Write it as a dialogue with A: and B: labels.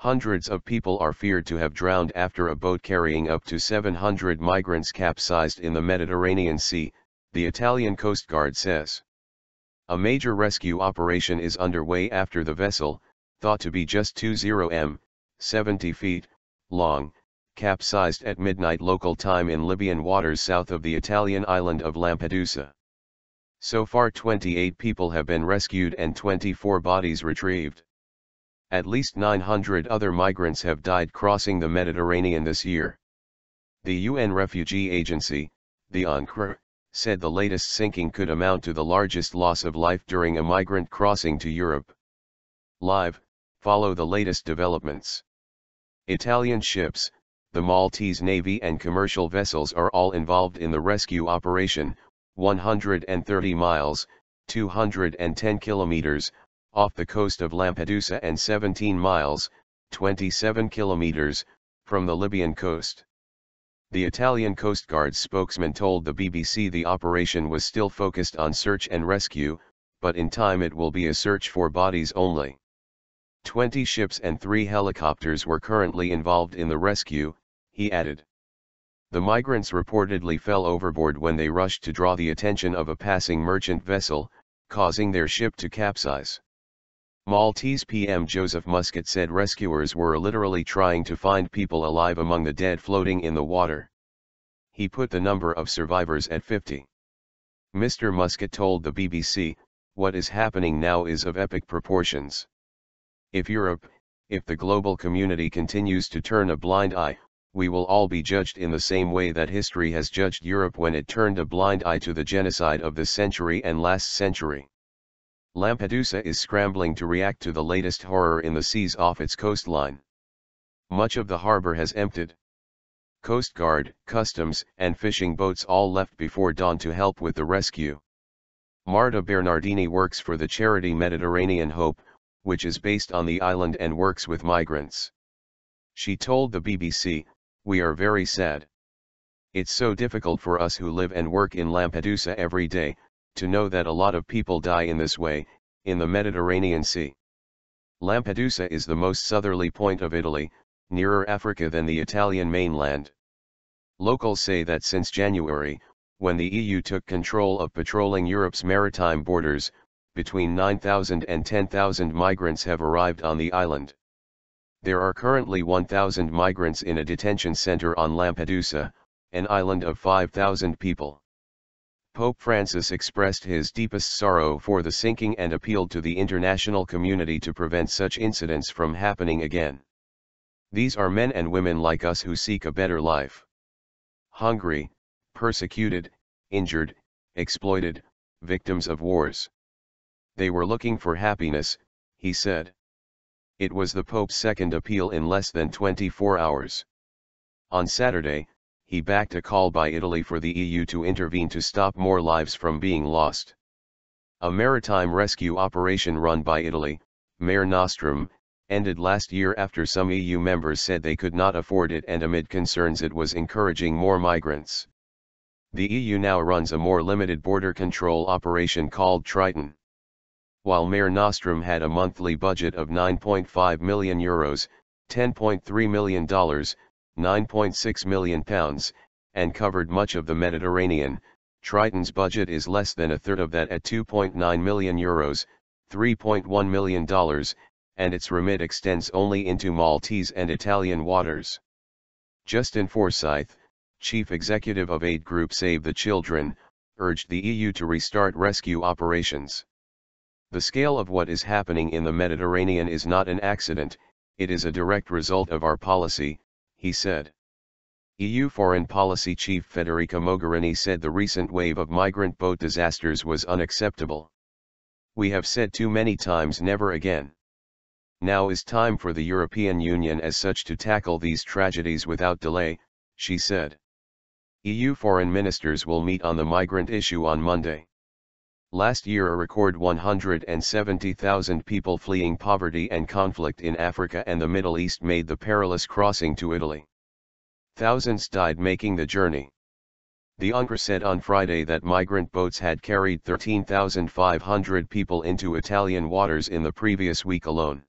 A: Hundreds of people are feared to have drowned after a boat carrying up to 700 migrants capsized in the Mediterranean Sea, the Italian coastguard says. A major rescue operation is underway after the vessel, thought to be just 20 m, 70 feet, long, capsized at midnight local time in Libyan waters south of the Italian island of Lampedusa. So far 28 people have been rescued and 24 bodies retrieved. At least 900 other migrants have died crossing the Mediterranean this year. The UN Refugee Agency, the UNHCR, said the latest sinking could amount to the largest loss of life during a migrant crossing to Europe. Live, follow the latest developments. Italian ships, the Maltese Navy and commercial vessels are all involved in the rescue operation, 130 miles, 210 kilometers, off the coast of Lampedusa and 17 miles, 27 kilometers, from the Libyan coast. The Italian Coast Guard spokesman told the BBC the operation was still focused on search and rescue, but in time it will be a search for bodies only. 20 ships and 3 helicopters were currently involved in the rescue, he added. The migrants reportedly fell overboard when they rushed to draw the attention of a passing merchant vessel, causing their ship to capsize. Maltese PM Joseph Muscat said rescuers were literally trying to find people alive among the dead floating in the water. He put the number of survivors at 50. Mr. Muscat told the BBC, "What is happening now is of epic proportions. If the global community continues to turn a blind eye, we will all be judged in the same way that history has judged Europe when it turned a blind eye to the genocide of this century and last century." Lampedusa is scrambling to react to the latest horror in the seas off its coastline. Much of the harbor has emptied. Coast Guard, customs, and fishing boats all left before dawn to help with the rescue. Marta Bernardini works for the charity Mediterranean Hope, which is based on the island and works with migrants. She told the BBC, "We are very sad. It's so difficult for us who live and work in Lampedusa every day, to know that a lot of people die in this way, in the Mediterranean Sea." Lampedusa is the most southerly point of Italy, nearer Africa than the Italian mainland. Locals say that since January, when the EU took control of patrolling Europe's maritime borders, between 9,000 and 10,000 migrants have arrived on the island. There are currently 1,000 migrants in a detention center on Lampedusa, an island of 5,000 people. Pope Francis expressed his deepest sorrow for the sinking and appealed to the international community to prevent such incidents from happening again. These are men and women like us who seek a better life. Hungry, persecuted, injured, exploited, victims of wars. They were looking for happiness, he said. It was the Pope's second appeal in less than 24 hours. On Saturday, he backed a call by Italy for the EU to intervene to stop more lives from being lost. A maritime rescue operation run by Italy, Mare Nostrum, ended last year after some EU members said they could not afford it, and amid concerns it was encouraging more migrants. The EU now runs a more limited border control operation called Triton. While Mare Nostrum had a monthly budget of €9.5 million, $10.3 million, £9.6 million, and covered much of the Mediterranean, Triton's budget is less than a third of that at €2.9 million, $3.1 million, and its remit extends only into Maltese and Italian waters. Justin Forsyth, chief executive of aid group Save the Children, urged the EU to restart rescue operations. "The scale of what is happening in the Mediterranean is not an accident, it is a direct result of our policy," he said. EU Foreign Policy Chief Federica Mogherini said the recent wave of migrant boat disasters was unacceptable. "We have said too many times never again. Now is time for the European Union as such to tackle these tragedies without delay," she said. EU foreign ministers will meet on the migrant issue on Monday. Last year a record 170,000 people fleeing poverty and conflict in Africa and the Middle East made the perilous crossing to Italy. Thousands died making the journey. The UNHCR said on Friday that migrant boats had carried 13,500 people into Italian waters in the previous week alone.